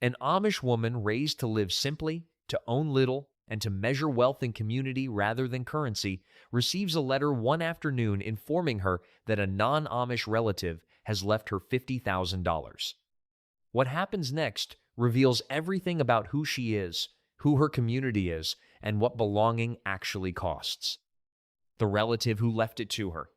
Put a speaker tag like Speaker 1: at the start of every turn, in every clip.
Speaker 1: An Amish woman raised to live simply, to own little, and to measure wealth in community rather than currency receives a letter one afternoon informing her that a non-Amish relative has left her $50,000. What happens next reveals everything about who she is, who her community is, and what belonging actually costs. The relative who left it to her.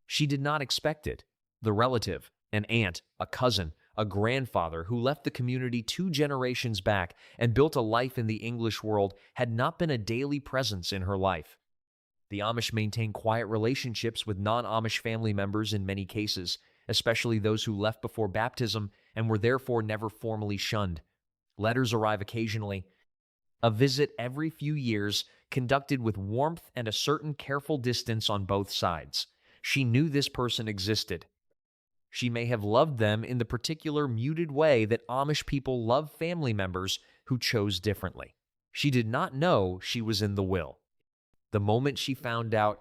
Speaker 1: She did not expect it. The relative, an aunt, a cousin, a grandfather who left the community 2 generations back and built a life in the English world, had not been a daily presence in her life. The Amish maintain quiet relationships with non-Amish family members in many cases, especially those who left before baptism and were therefore never formally shunned. Letters arrive occasionally. A visit every few years, conducted with warmth and a certain careful distance on both sides. She knew this person existed. She may have loved them in the particular muted way that Amish people love family members who chose differently. She did not know she was in the will. The moment she found out,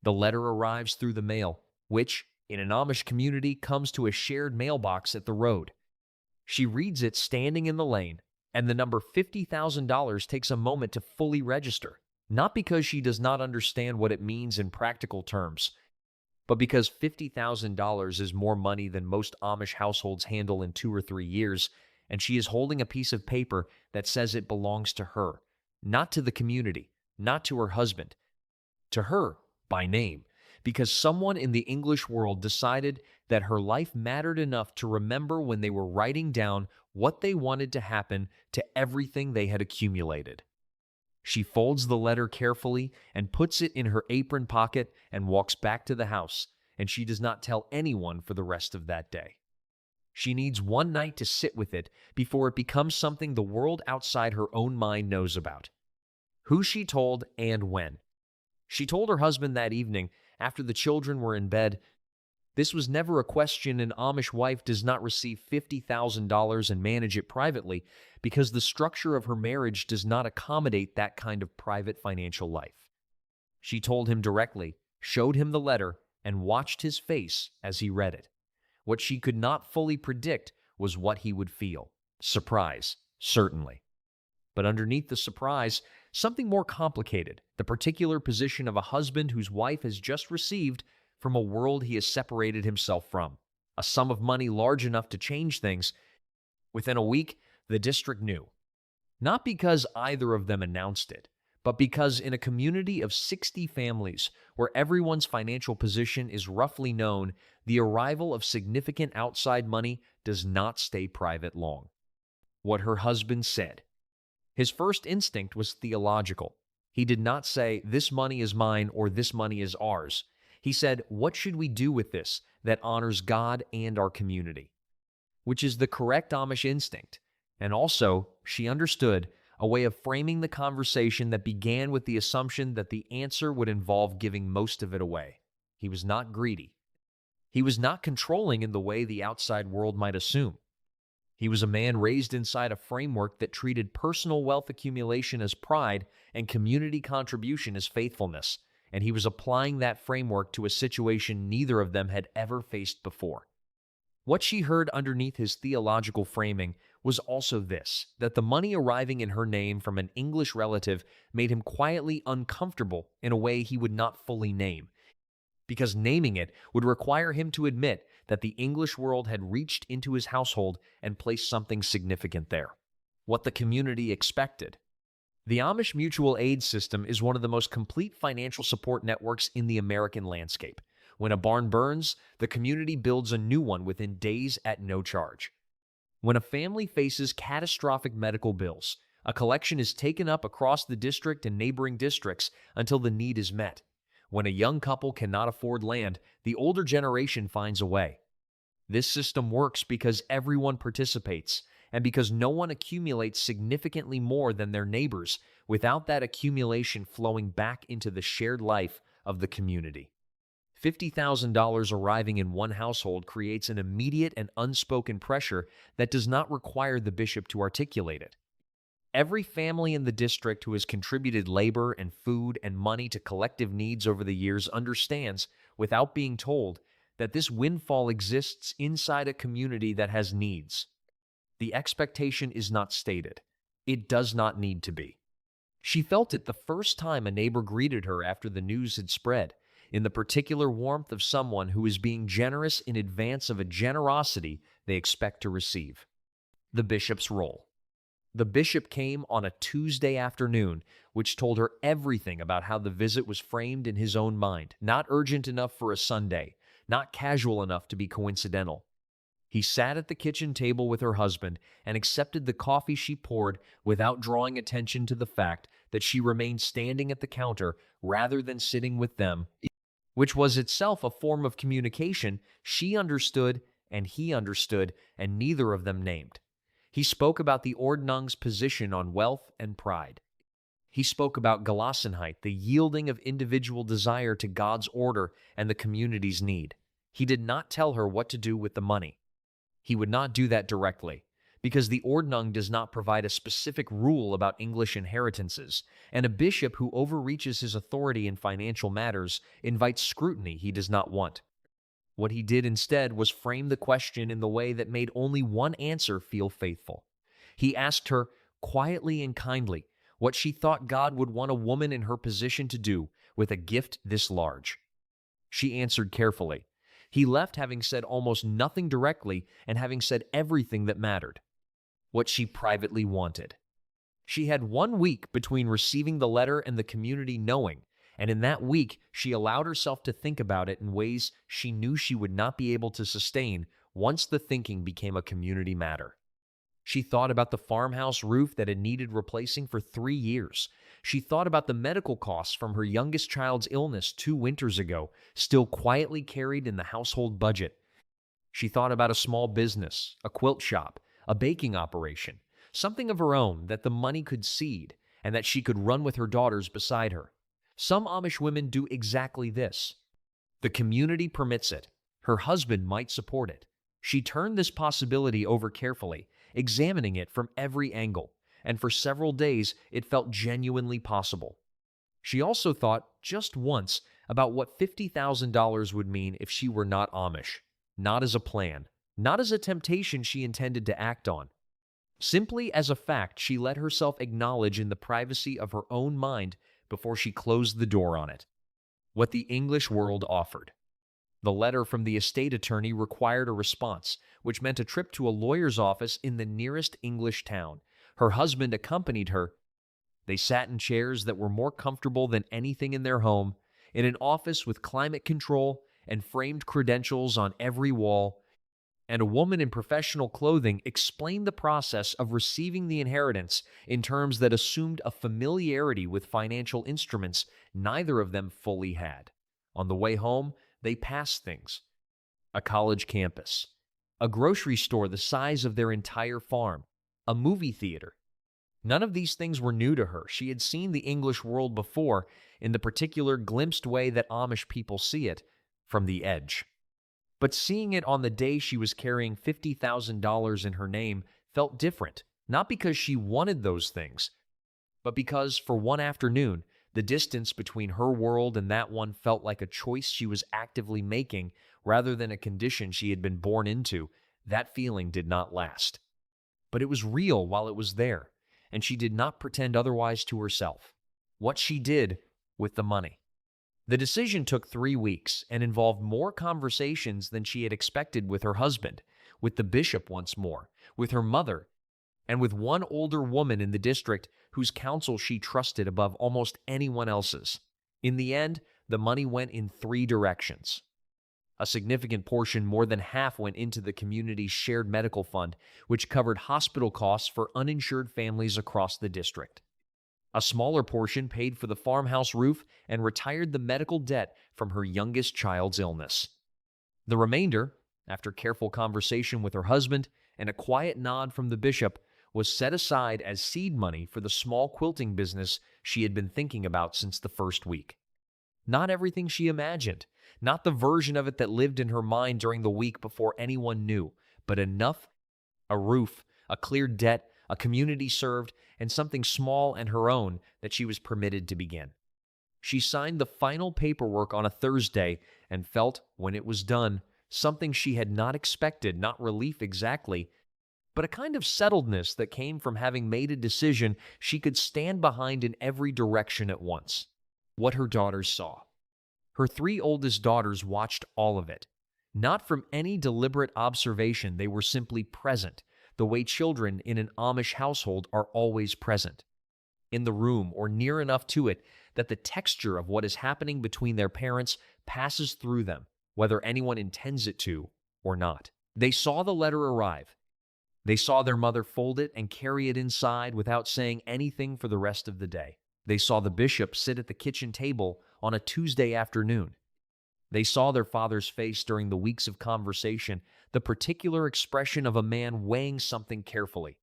Speaker 1: the letter arrives through the mail, which, in an Amish community, comes to a shared mailbox at the road. She reads it standing in the lane, and the number $50,000 takes a moment to fully register, not because she does not understand what it means in practical terms, but because $50,000 is more money than most Amish households handle in 2 or 3 years, and she is holding a piece of paper that says it belongs to her, not to the community, not to her husband, to her by name, because someone in the English world decided that her life mattered enough to remember when they were writing down what they wanted to happen to everything they had accumulated. She folds the letter carefully and puts it in her apron pocket and walks back to the house, and she does not tell anyone for the rest of that day. She needs one night to sit with it before it becomes something the world outside her own mind knows about. Who she told and when. She told her husband that evening, after the children were in bed. This was never a question. An Amish wife does not receive $50,000 and manage it privately because the structure of her marriage does not accommodate that kind of private financial life. She told him directly, showed him the letter, and watched his face as he read it. What she could not fully predict was what he would feel. Surprise, certainly. But underneath the surprise, something more complicated, the particular position of a husband whose wife has just received from a world he has separated himself from, a sum of money large enough to change things. Within a week, the district knew. Not because either of them announced it, but because in a community of 60 families where everyone's financial position is roughly known, the arrival of significant outside money does not stay private long. What her husband said. His first instinct was theological. He did not say, "This money is mine" or "This money is ours." He said, "What should we do with this that honors God and our community?" Which is the correct Amish instinct. And also, she understood, a way of framing the conversation that began with the assumption that the answer would involve giving most of it away. He was not greedy. He was not controlling in the way the outside world might assume. He was a man raised inside a framework that treated personal wealth accumulation as pride and community contribution as faithfulness, and he was applying that framework to a situation neither of them had ever faced before. What she heard underneath his theological framing was also this, that the money arriving in her name from an English relative made him quietly uncomfortable in a way he would not fully name, because naming it would require him to admit that the English world had reached into his household and placed something significant there. What the community expected. The Amish mutual aid system is one of the most complete financial support networks in the American landscape. When a barn burns, the community builds a new one within days at no charge. When a family faces catastrophic medical bills, a collection is taken up across the district and neighboring districts until the need is met. When a young couple cannot afford land, the older generation finds a way. This system works because everyone participates, and because no one accumulates significantly more than their neighbors without that accumulation flowing back into the shared life of the community. $50,000 arriving in one household creates an immediate and unspoken pressure that does not require the bishop to articulate it. Every family in the district who has contributed labor and food and money to collective needs over the years understands, without being told, that this windfall exists inside a community that has needs. the expectation is not stated. It does not need to be. She felt it the first time a neighbor greeted her after the news had spread, in the particular warmth of someone who is being generous in advance of a generosity they expect to receive. The bishop's role. The bishop came on a Tuesday afternoon, which told her everything about how the visit was framed in his own mind, not urgent enough for a Sunday, not casual enough to be coincidental. He sat at the kitchen table with her husband and accepted the coffee she poured without drawing attention to the fact that she remained standing at the counter rather than sitting with them, which was itself a form of communication she understood and he understood, and neither of them named. He spoke about the Ordnung's position on wealth and pride. He spoke about Gelassenheit, the yielding of individual desire to God's order and the community's need. He did not tell her what to do with the money. He would not do that directly, because the Ordnung does not provide a specific rule about English inheritances, and a bishop who overreaches his authority in financial matters invites scrutiny he does not want. What he did instead was frame the question in the way that made only one answer feel faithful. He asked her, quietly and kindly, what she thought God would want a woman in her position to do with a gift this large. She answered carefully. He left having said almost nothing directly and having said everything that mattered. What she privately wanted. She had 1 week between receiving the letter and the community knowing, and in that week she allowed herself to think about it in ways she knew she would not be able to sustain once the thinking became a community matter. She thought about the farmhouse roof that had needed replacing for 3 years. She thought about the medical costs from her youngest child's illness 2 winters ago, still quietly carried in the household budget. She thought about a small business, a quilt shop, a baking operation, something of her own that the money could seed and that she could run with her daughters beside her. Some Amish women do exactly this. The community permits it. Her husband might support it. She turned this possibility over carefully, examining it from every angle, and for several days it felt genuinely possible. She also thought, just once, about what $50,000 would mean if she were not Amish, not as a plan, not as a temptation she intended to act on. Simply as a fact she let herself acknowledge in the privacy of her own mind before she closed the door on it. What the English world offered. The letter from the estate attorney required a response, which meant a trip to a lawyer's office in the nearest English town. Her husband accompanied her. They sat in chairs that were more comfortable than anything in their home, in an office with climate control and framed credentials on every wall, and a woman in professional clothing explained the process of receiving the inheritance in terms that assumed a familiarity with financial instruments neither of them fully had. On the way home, they passed things. A college campus, a grocery store the size of their entire farm, a movie theater. None of these things were new to her. She had seen the English world before in the particular glimpsed way that Amish people see it, from the edge. But seeing it on the day she was carrying $50,000 in her name felt different, not because she wanted those things, but because, for one afternoon, the distance between her world and that one felt like a choice she was actively making rather than a condition she had been born into. That feeling did not last. But it was real while it was there, and she did not pretend otherwise to herself. What she did with the money. The decision took 3 weeks and involved more conversations than she had expected with her husband, with the bishop once more, with her mother, and with one older woman in the district whose counsel she trusted above almost anyone else's. In the end, the money went in 3 directions. A significant portion, more than half, went into the community's shared medical fund, which covered hospital costs for uninsured families across the district. A smaller portion paid for the farmhouse roof and retired the medical debt from her youngest child's illness. The remainder, after careful conversation with her husband and a quiet nod from the bishop, was set aside as seed money for the small quilting business she had been thinking about since the first week. Not everything she imagined, not the version of it that lived in her mind during the week before anyone knew, but enough: a roof, a cleared debt, a community served, and something small and her own that she was permitted to begin. She signed the final paperwork on a Thursday and felt, when it was done, something she had not expected, not relief exactly, but a kind of settledness that came from having made a decision she could stand behind in every direction at once. What her daughters saw. Her three oldest daughters watched all of it. Not from any deliberate observation, they were simply present, the way children in an Amish household are always present. In the room or near enough to it that the texture of what is happening between their parents passes through them, whether anyone intends it to or not. They saw the letter arrive. They saw their mother fold it and carry it inside without saying anything for the rest of the day. They saw the bishop sit at the kitchen table on a Tuesday afternoon. They saw their father's face during the weeks of conversation, the particular expression of a man weighing something carefully.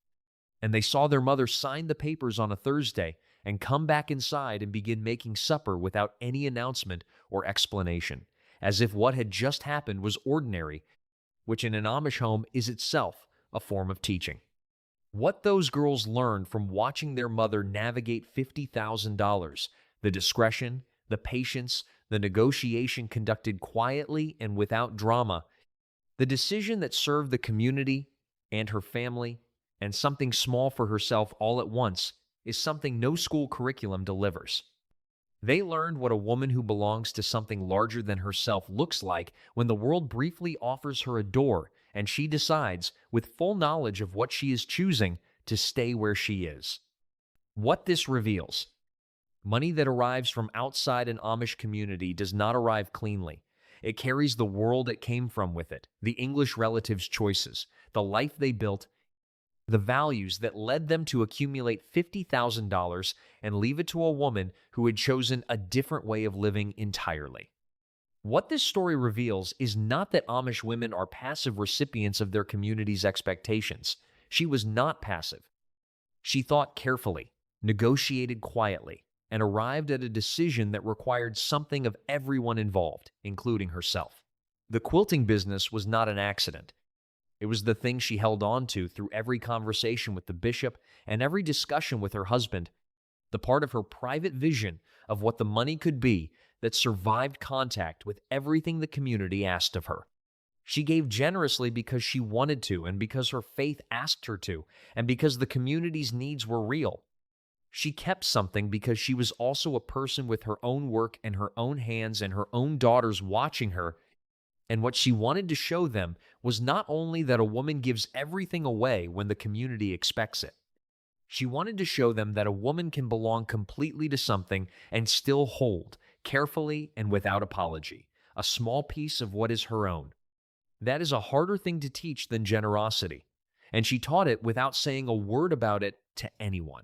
Speaker 1: And they saw their mother sign the papers on a Thursday and come back inside and begin making supper without any announcement or explanation, as if what had just happened was ordinary, which in an Amish home is itself a form of teaching. What those girls learned from watching their mother navigate $50,000, the discretion, the patience, the negotiation conducted quietly and without drama, the decision that served the community and her family, and something small for herself all at once, is something no school curriculum delivers. They learned what a woman who belongs to something larger than herself looks like when the world briefly offers her a door and she decides, with full knowledge of what she is choosing, to stay where she is. What this reveals: money that arrives from outside an Amish community does not arrive cleanly. It carries the world it came from with it, the English relatives' choices, the life they built, the values that led them to accumulate $50,000 and leave it to a woman who had chosen a different way of living entirely. What this story reveals is not that Amish women are passive recipients of their community's expectations. She was not passive. She thought carefully, negotiated quietly, and arrived at a decision that required something of everyone involved, including herself. The quilting business was not an accident. It was the thing she held on to through every conversation with the bishop and every discussion with her husband, the part of her private vision of what the money could be that survived contact with everything the community asked of her. She gave generously because she wanted to, and because her faith asked her to, and because the community's needs were real. She kept something because she was also a person with her own work and her own hands and her own daughters watching her, and what she wanted to show them was not only that a woman gives everything away when the community expects it. She wanted to show them that a woman can belong completely to something and still hold, carefully and without apology, a small piece of what is her own. That is a harder thing to teach than generosity, and she taught it without saying a word about it to anyone.